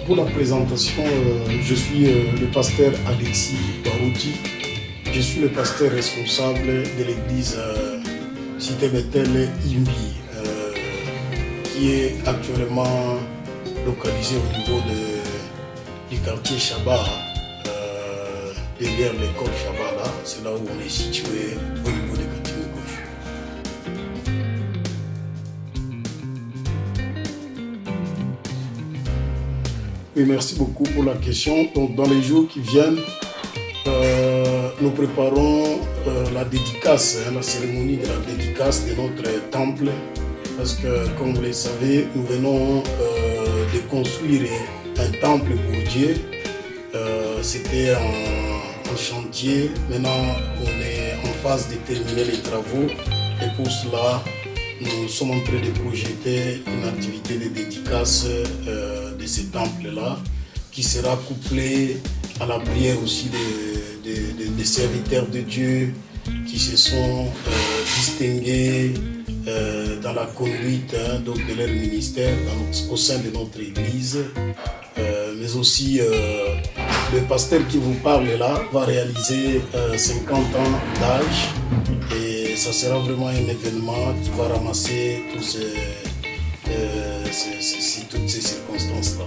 Pour la présentation, je suis le pasteur Alexis Barouti. Je suis le pasteur responsable de l'église Cité Bethel Imbi, qui est actuellement localisée au niveau du quartier Chaba, derrière l'école Chaba, là. C'est là où on est situé au niveau des quartiers gauche. Oui, merci beaucoup pour la question. Donc, dans les jours qui viennent, nous préparons la dédicace, la cérémonie de la dédicace de notre temple, parce que, comme vous le savez, nous venons de construire un temple pour Dieu. C'était en chantier. Maintenant, on est en phase de terminer les travaux, et pour cela, nous sommes en train de projeter une activité de dédicace de ce temple-là, qui sera couplée à la prière aussi des serviteurs de Dieu qui se sont distingués dans la conduite donc de leur ministère au sein de notre église. Mais aussi, le pasteur qui vous parle là va réaliser 50 ans d'âge, et ça sera vraiment un événement qui va ramasser toutes ces circonstances-là.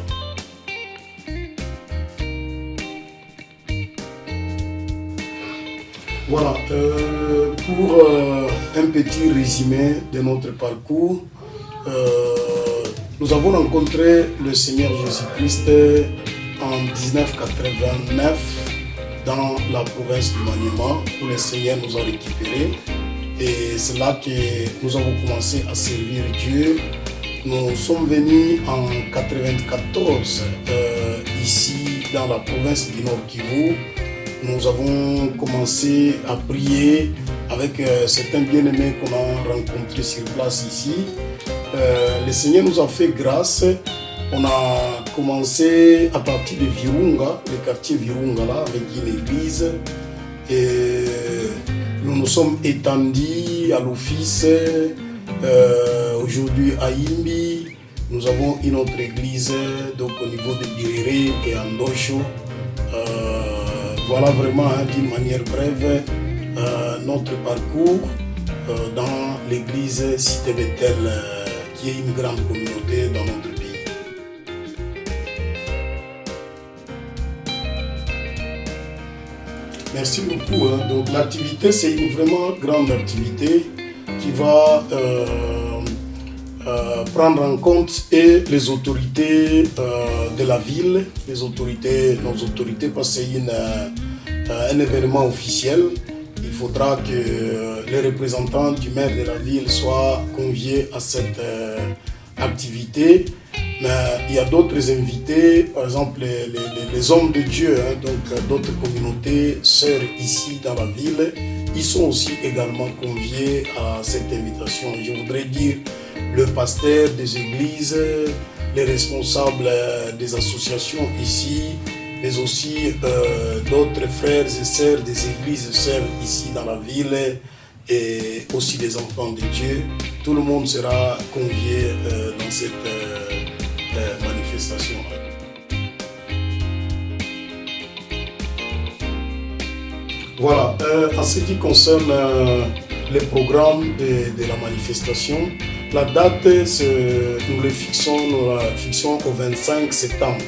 Voilà, pour un petit résumé de notre parcours, nous avons rencontré le Seigneur Jésus-Christ en 1989 dans la province du Maniema, où le Seigneur nous a récupérés. Et c'est là que nous avons commencé à servir Dieu. Nous sommes venus en 1994 ici dans la province du Nord Kivu. Nous avons commencé à prier avec certains bien-aimés qu'on a rencontrés sur place ici. Le Seigneur nous a fait grâce. On a commencé à partir de Virunga, le quartier Virunga là, avec une église. Et nous nous sommes étendus à l'office. Aujourd'hui à Imbi, nous avons une autre église donc au niveau de Birere et Andosho. Voilà vraiment d'une manière brève notre parcours dans l'église Cité Bethel, qui est une grande communauté dans notre pays. Merci beaucoup. Donc l'activité, c'est une vraiment grande activité qui va prendre en compte et les autorités de la ville, nos autorités, parce que c'est un événement officiel. Il faudra que les représentants du maire de la ville soient conviés à cette activité. Mais il y a d'autres invités, par exemple les hommes de Dieu, donc d'autres communautés, sœurs ici dans la ville, ils sont aussi également conviés à cette invitation. Je voudrais dire le pasteur des églises, les responsables des associations ici, mais aussi d'autres frères et sœurs des églises sœurs ici dans la ville, et aussi des enfants de Dieu. Tout le monde sera convié dans cette manifestation. Voilà, en ce qui concerne le programme de la manifestation, la date, nous la fixons au 25 septembre.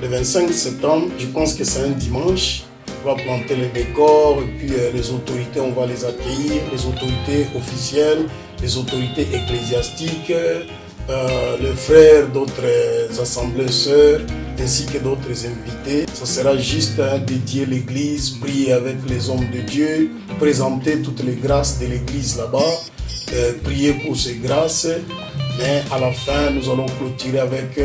Le 25 septembre, je pense que c'est un dimanche. On va planter les décors, et puis les autorités, on va les accueillir, les autorités officielles, les autorités ecclésiastiques, les frères d'autres assemblées sœurs, ainsi que d'autres invités. Ça sera juste dédié l'église, prier avec les hommes de Dieu, présenter toutes les grâces de l'église là-bas, prier pour ces grâces. Mais à la fin, nous allons clôturer avec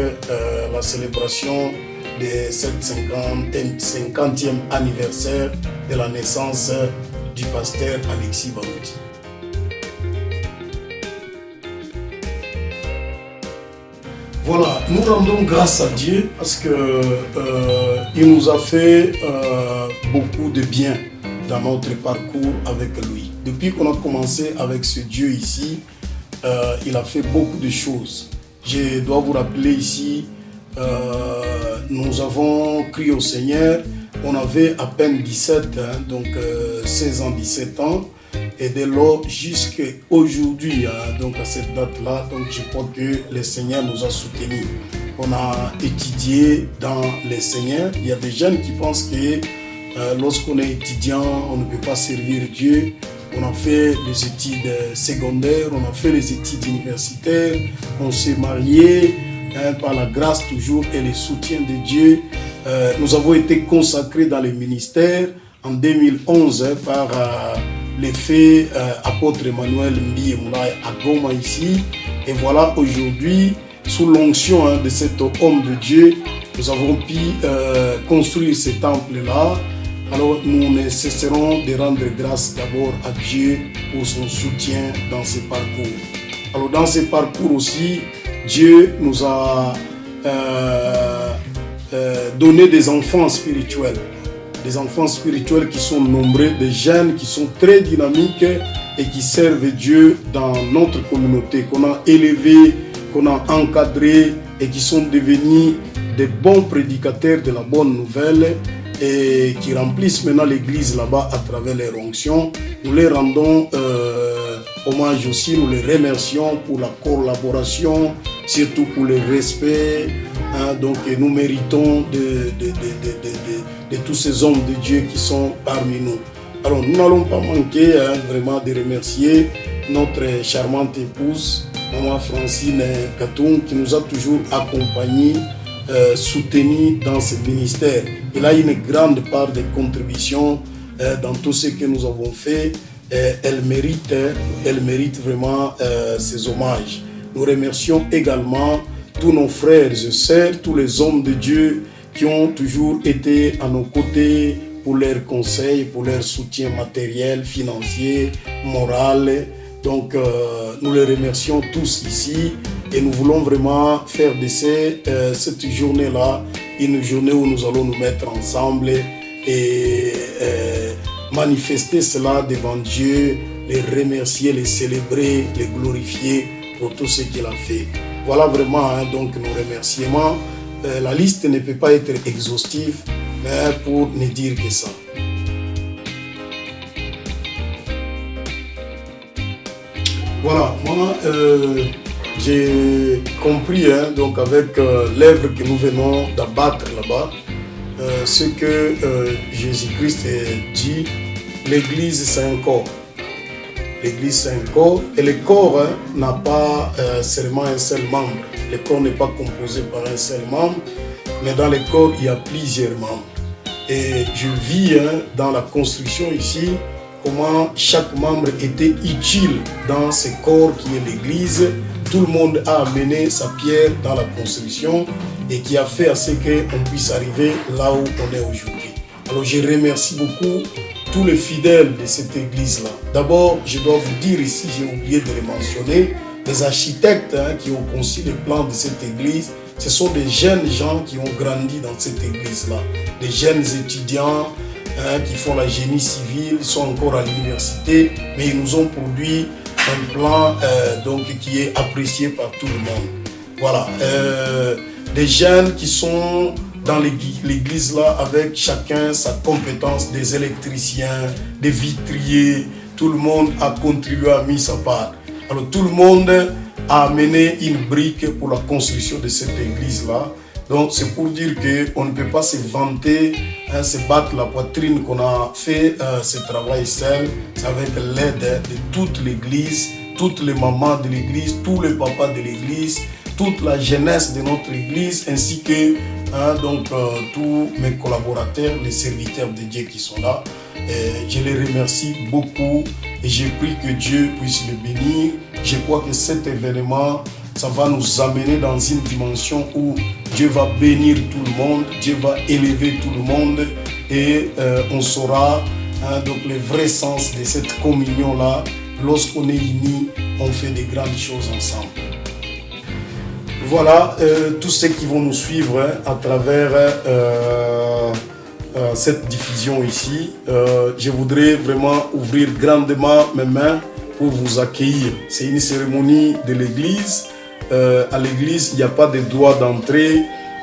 la célébration de cette 50e anniversaire de la naissance du pasteur Alexis Barouti. Voilà, nous rendons grâce à Dieu parce qu'il nous a fait beaucoup de bien dans notre parcours avec lui. Depuis qu'on a commencé avec ce Dieu ici, il a fait beaucoup de choses. Je dois vous rappeler ici nous avons crié au Seigneur. On avait à peine 17, donc 16 ans, 17 ans. Et dès lors, jusqu'à aujourd'hui, donc à cette date-là, donc je crois que le Seigneur nous a soutenus. On a étudié dans les Seigneurs. Il y a des jeunes qui pensent que lorsqu'on est étudiant, on ne peut pas servir Dieu. On a fait les études secondaires, on a fait les études universitaires, on s'est marié par la grâce toujours et le soutien de Dieu. Nous avons été consacrés dans les ministères en 2011 par l'effet apôtre Emmanuel Mbi Moulay à Goma ici. Et voilà, aujourd'hui, sous l'onction de cet homme de Dieu, nous avons pu construire ce temple-là. Alors nous ne cesserons de rendre grâce d'abord à Dieu pour son soutien dans ce parcours. Alors dans ce parcours aussi, Dieu nous a donné des enfants spirituels. Des enfants spirituels qui sont nombreux, des jeunes qui sont très dynamiques et qui servent Dieu dans notre communauté, qu'on a élevés, qu'on a encadrés et qui sont devenus des bons prédicateurs de la bonne nouvelle et qui remplissent maintenant l'église là-bas à travers les onctions. Nous les rendons hommage aussi, nous les remercions pour la collaboration, surtout pour le respect. Donc nous méritons de tous ces hommes de Dieu qui sont parmi nous. Alors nous n'allons pas manquer vraiment de remercier notre charmante épouse, Maman Francine Katoum, qui nous a toujours accompagnés, soutenus dans ce ministère. Elle a une grande part de contribution dans tout ce que nous avons fait. Elle mérite vraiment ces hommages. Nous remercions également tous nos frères et sœurs, tous les hommes de Dieu qui ont toujours été à nos côtés pour leurs conseils, pour leur soutien matériel, financier, moral. Donc nous les remercions tous ici et nous voulons vraiment faire de cette journée-là une journée où nous allons nous mettre ensemble et manifester cela devant Dieu, les remercier, les célébrer, les glorifier pour tout ce qu'il a fait. Voilà vraiment donc nos remerciements. La liste ne peut pas être exhaustive, mais pour ne dire que ça. Voilà, moi j'ai compris donc avec l'œuvre que nous venons d'abattre là-bas, ce que Jésus-Christ dit, l'Église c'est un corps. L'Église c'est un corps et le corps n'a pas seulement un seul membre. Le corps n'est pas composé par un seul membre, mais dans le corps il y a plusieurs membres. Et je vis dans la construction ici comment chaque membre était utile dans ce corps qui est l'Église. Tout le monde a amené sa pierre dans la construction et qui a fait à ce qu'on puisse arriver là où on est aujourd'hui. Alors je remercie beaucoup tous les fidèles de cette église-là. D'abord, je dois vous dire ici, j'ai oublié de le mentionner, les architectes qui ont conçu les plans de cette église, ce sont des jeunes gens qui ont grandi dans cette église-là. Des jeunes étudiants qui font la génie civil, ils sont encore à l'université, mais ils nous ont produit un plan donc, qui est apprécié par tout le monde. Voilà, des jeunes qui sont dans l'église là avec chacun sa compétence, des électriciens, des vitriers, tout le monde a contribué, a mis sa part. Alors tout le monde a amené une brique pour la construction de cette église là. Donc c'est pour dire qu'on ne peut pas se vanter, se battre la poitrine qu'on a fait ce travail seul. C'est avec l'aide de toute l'église, toutes les mamans de l'église, tous les papas de l'église, toute la jeunesse de notre église, ainsi que tous mes collaborateurs, les serviteurs de Dieu qui sont là. Et je les remercie beaucoup et j'ai pris que Dieu puisse les bénir. Je crois que cet événement, ça va nous amener dans une dimension où Dieu va bénir tout le monde, Dieu va élever tout le monde et on saura donc le vrai sens de cette communion-là. Lorsqu'on est unis, on fait de grandes choses ensemble. Voilà, tous ceux qui vont nous suivre à travers cette diffusion ici, je voudrais vraiment ouvrir grandement mes mains pour vous accueillir. C'est une cérémonie de l'église. À l'église, il n'y a pas de droit d'entrée,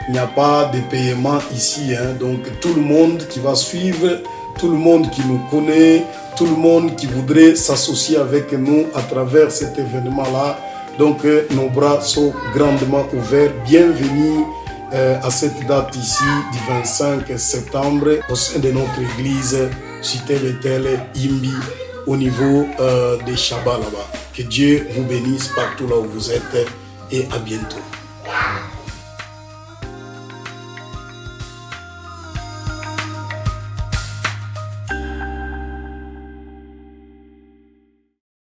Il n'y a pas de paiement ici. Donc tout le monde qui va suivre, tout le monde qui nous connaît, tout le monde qui voudrait s'associer avec nous à travers cet événement-là. Donc nos bras sont grandement ouverts. Bienvenue à cette date ici du 25 septembre au sein de notre église Cité Bethel Imbi au niveau de Chaba là-bas. Que Dieu vous bénisse partout là où vous êtes et à bientôt.